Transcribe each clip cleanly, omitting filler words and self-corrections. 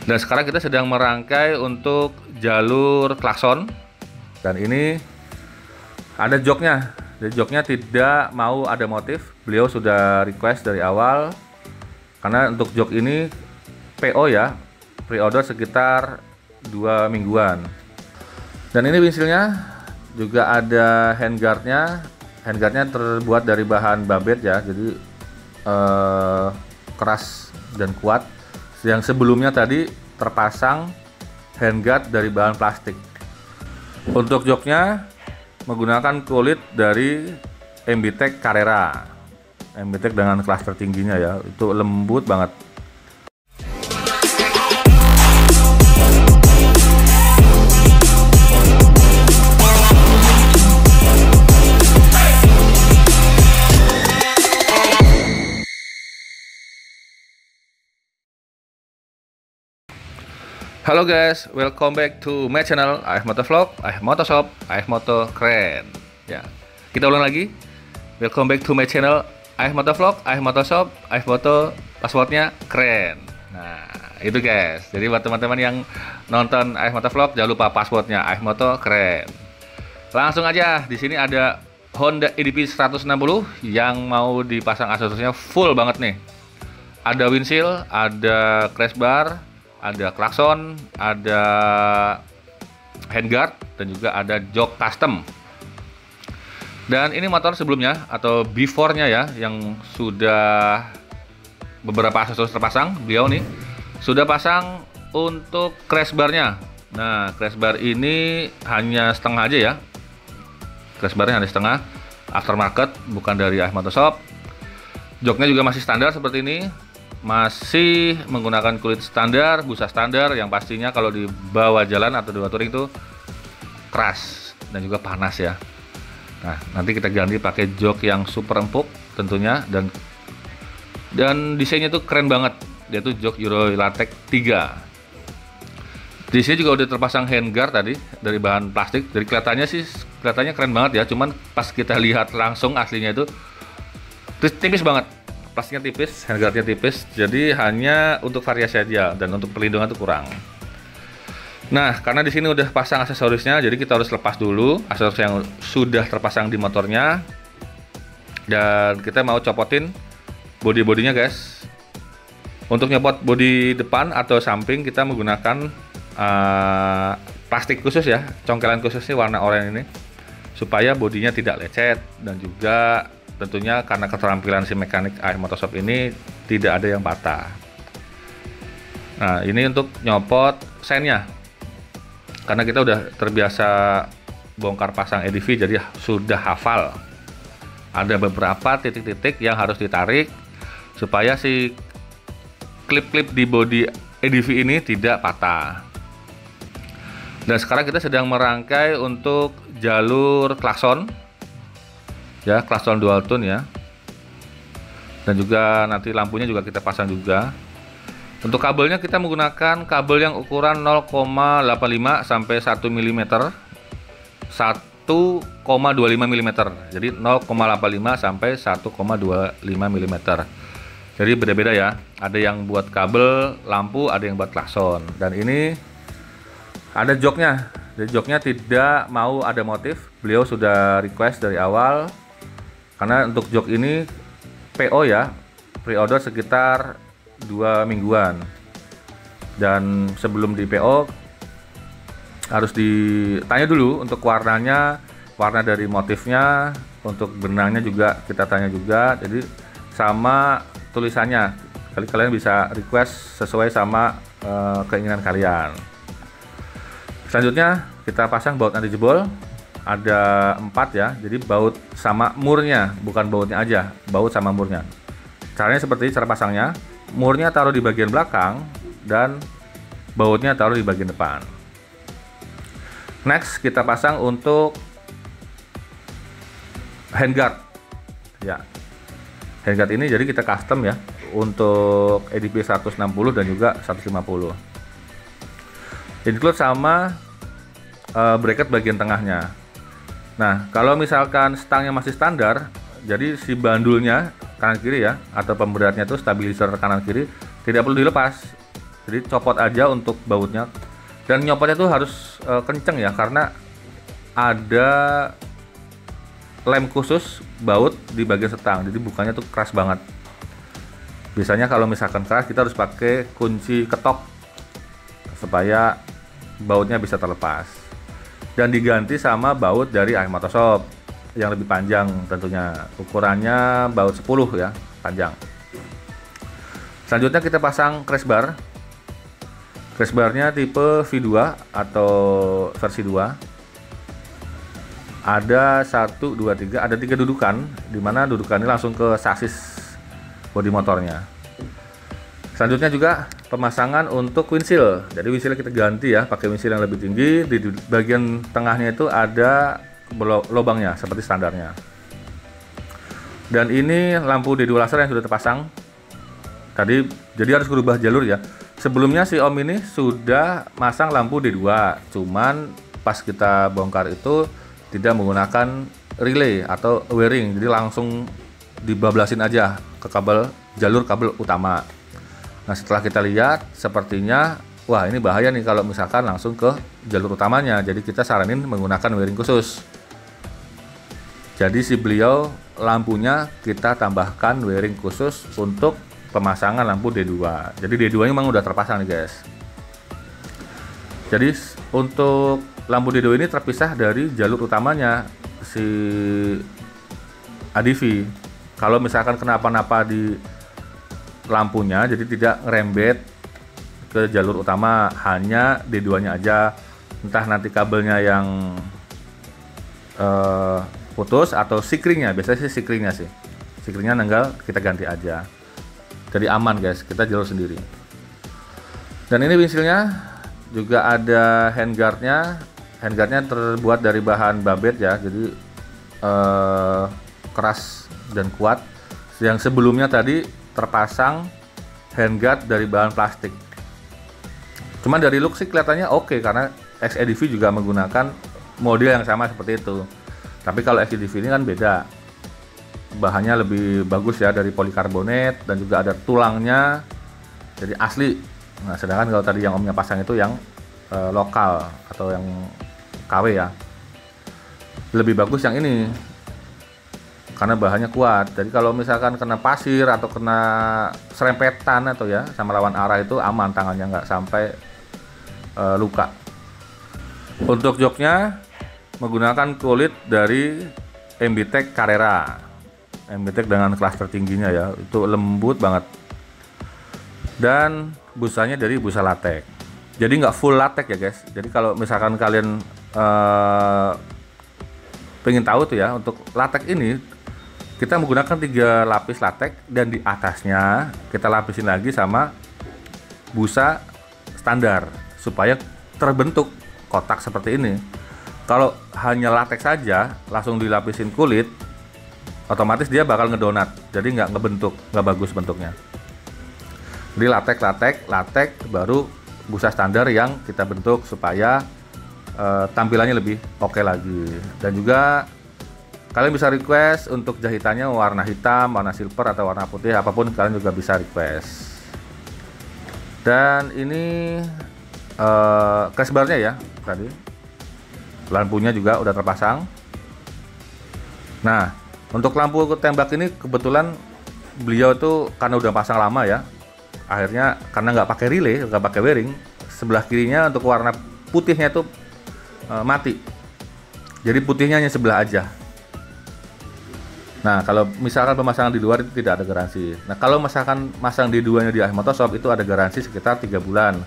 Dan sekarang kita sedang merangkai untuk jalur klakson. Dan ini ada joknya. Jadi joknya tidak mau ada motif. Beliau sudah request dari awal. Karena untuk jok ini PO ya, pre-order sekitar 2 mingguan. Dan ini windshield-nya juga ada handguard-nya. Handguard-nya terbuat dari bahan babet ya, jadi keras dan kuat. Yang sebelumnya tadi terpasang handguard dari bahan plastik. Untuk joknya menggunakan kulit dari MBTEK Carrera. MBTEK dengan kelas tertingginya ya, itu lembut banget. Halo guys, welcome back to my channel AF Motovlog, AF Motoshop, AF Moto Keren. Ya, kita ulang lagi. Welcome back to my channel AF Motovlog, AF Motoshop, AF Moto, passwordnya keren. Nah, itu guys. Jadi buat teman-teman yang nonton AF Motovlog, jangan lupa passwordnya AF Moto Keren. Langsung aja, di sini ada Honda EDV 160 yang mau dipasang aksesorisnya full banget nih. Ada windshield, ada crash bar, ada klakson, ada handguard, dan juga ada jok custom. Dan ini motor sebelumnya atau before-nya ya, yang sudah beberapa aksesoris terpasang. Beliau nih sudah pasang untuk crash bar-nya. Nah, crash bar ini hanya setengah aja ya. Crash bar-nya hanya setengah, aftermarket, bukan dari AF Motoshop. Joknya juga masih standar seperti ini. Masih menggunakan kulit standar, busa standar, yang pastinya kalau dibawa jalan atau dibawa touring itu keras dan juga panas ya. Nah, nanti kita ganti pakai jok yang super empuk tentunya, dan desainnya tuh keren banget. Dia tuh jok Euro Latex 3. Di sini juga udah terpasang handguard tadi dari bahan plastik. Dari kelihatannya keren banget ya. Cuman pas kita lihat langsung aslinya itu tipis banget. Plastiknya tipis, handguardnya tipis, jadi hanya untuk variasi aja, dan untuk perlindungan itu kurang. Nah, karena di sini udah pasang aksesorisnya, jadi kita harus lepas dulu aksesoris yang sudah terpasang di motornya, dan kita mau copotin bodi-bodinya guys. Untuk nyopot bodi depan atau samping kita menggunakan plastik khusus ya, congkelan khusus nih warna oranye ini, supaya bodinya tidak lecet, dan juga tentunya karena keterampilan si mekanik AF Motoshop ini tidak ada yang patah. Nah, ini untuk nyopot sennya. Karena kita udah terbiasa bongkar pasang EDV, jadi sudah hafal. Ada beberapa titik-titik yang harus ditarik supaya si klip-klip di bodi EDV ini tidak patah. Dan sekarang kita sedang merangkai untuk jalur klakson. Ya, klakson dual tone ya, dan juga nanti lampunya juga kita pasang juga. Untuk kabelnya kita menggunakan kabel yang ukuran 0,85 sampai 1 mm, 1,25 mm. Jadi 0,85 sampai 1,25 mm. Jadi beda-beda ya. Ada yang buat kabel lampu, ada yang buat klakson. Dan ini ada joknya. Jadi joknya tidak mau ada motif. Beliau sudah request dari awal. Karena untuk jok ini PO ya, pre-order sekitar 2 mingguan. Dan sebelum di PO harus ditanya dulu untuk warnanya, warna dari motifnya, untuk benangnya juga kita tanya juga. Jadi sama tulisannya, kalian bisa request sesuai sama keinginan kalian. Selanjutnya kita pasang baut anti jebol. Ada 4 ya, jadi baut sama murnya, bukan bautnya aja, baut sama murnya. Caranya seperti cara pasangnya, murnya taruh di bagian belakang dan bautnya taruh di bagian depan. Next kita pasang untuk handguard ya. Handguard ini jadi kita custom ya untuk EDV 160 dan juga 150. Include sama bracket bagian tengahnya. Nah, kalau misalkan stangnya masih standar, jadi si bandulnya kanan kiri ya, atau pemberatnya itu stabilizer kanan kiri tidak perlu dilepas. Jadi copot aja untuk bautnya. Dan nyopotnya tuh harus kenceng ya, karena ada lem khusus baut di bagian setang. Jadi bukannya tuh keras banget. Biasanya kalau misalkan keras kita harus pakai kunci ketok supaya bautnya bisa terlepas. Dan diganti sama baut dari iMoto Shop yang lebih panjang tentunya. Ukurannya baut 10 ya, panjang. Selanjutnya kita pasang crash bar. Crash barnya tipe V2 atau versi 2. Ada 1, 2, 3, ada 3 dudukan, dimana dudukan ini langsung ke sasis bodi motornya. Selanjutnya juga pemasangan untuk windshield. Jadi windshield kita ganti ya, pakai windshield yang lebih tinggi. Di bagian tengahnya itu ada lubangnya seperti standarnya. Dan ini lampu D2 laser yang sudah terpasang tadi, jadi harus berubah jalur ya. Sebelumnya si Om ini sudah masang lampu D2, cuman pas kita bongkar itu tidak menggunakan relay atau wiring, jadi langsung dibablasin aja ke jalur kabel utama. Nah, setelah kita lihat sepertinya wah ini bahaya nih kalau misalkan langsung ke jalur utamanya, jadi kita saranin menggunakan wiring khusus. Jadi si beliau lampunya kita tambahkan wiring khusus untuk pemasangan lampu D2. Jadi D2 nya memang udah terpasang nih guys. Jadi untuk lampu D2 ini terpisah dari jalur utamanya si ADV. Kalau misalkan kenapa-napa di lampunya, jadi tidak ngerembet ke jalur utama, hanya D2 nya aja. Entah nanti kabelnya yang putus atau sikringnya, biasanya sih sikringnya sih. Sikringnya nenggal, kita ganti aja. Jadi aman guys, kita jalur sendiri. Dan ini windshieldnya juga ada handguardnya. Handguardnya terbuat dari bahan babet ya, jadi keras dan kuat. Yang sebelumnya tadi terpasang handguard dari bahan plastik. Cuman dari look sih kelihatannya oke, karena XEDV juga menggunakan model yang sama seperti itu. Tapi kalau XEDV ini kan beda. Bahannya lebih bagus ya, dari polikarbonat dan juga ada tulangnya, jadi asli. Nah, sedangkan kalau tadi yang Omnya pasang itu yang lokal atau yang KW ya, lebih bagus yang ini karena bahannya kuat. Jadi kalau misalkan kena pasir atau kena serempetan atau ya sama lawan arah itu aman, tangannya nggak sampai luka. Untuk joknya menggunakan kulit dari MBTEK Carrera. MBTEK dengan kelas tertingginya ya, itu lembut banget. Dan busanya dari busa latex, jadi nggak full latex ya guys. Jadi kalau misalkan kalian pengen tahu tuh ya, untuk latex ini kita menggunakan 3 lapis latex, dan di atasnya kita lapisin lagi sama busa standar supaya terbentuk kotak seperti ini. Kalau hanya latex saja langsung dilapisin kulit, otomatis dia bakal ngedonat, jadi nggak ngebentuk, nggak bagus bentuknya. Jadi latex baru busa standar yang kita bentuk supaya tampilannya lebih oke lagi. Dan juga kalian bisa request untuk jahitannya warna hitam, warna silver atau warna putih, apapun kalian juga bisa request. Dan ini crash barnya ya tadi, lampunya juga udah terpasang. Nah, untuk lampu tembak ini kebetulan beliau tuh karena udah pasang lama ya, akhirnya karena nggak pakai relay, nggak pakai wiring, sebelah kirinya untuk warna putihnya itu mati. Jadi putihnya hanya sebelah aja. Nah, kalau misalkan pemasangan di luar itu tidak ada garansi. Nah, kalau misalkan masang di duanya di iMoto Shop itu ada garansi sekitar 3 bulan.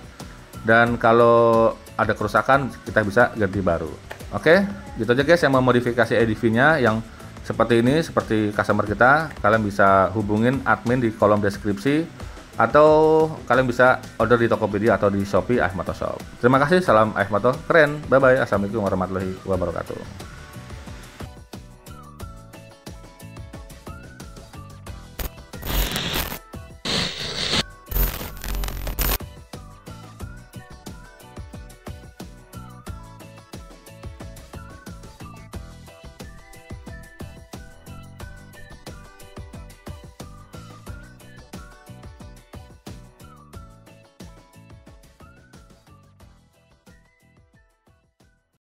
Dan kalau ada kerusakan kita bisa ganti baru. Oke, gitu aja guys yang memodifikasi ADV-nya yang seperti ini, seperti customer kita. Kalian bisa hubungin admin di kolom deskripsi, atau kalian bisa order di Tokopedia atau di Shopee iMoto Shop. Terima kasih, salam iMoto keren. Bye bye. Assalamualaikum warahmatullahi wabarakatuh.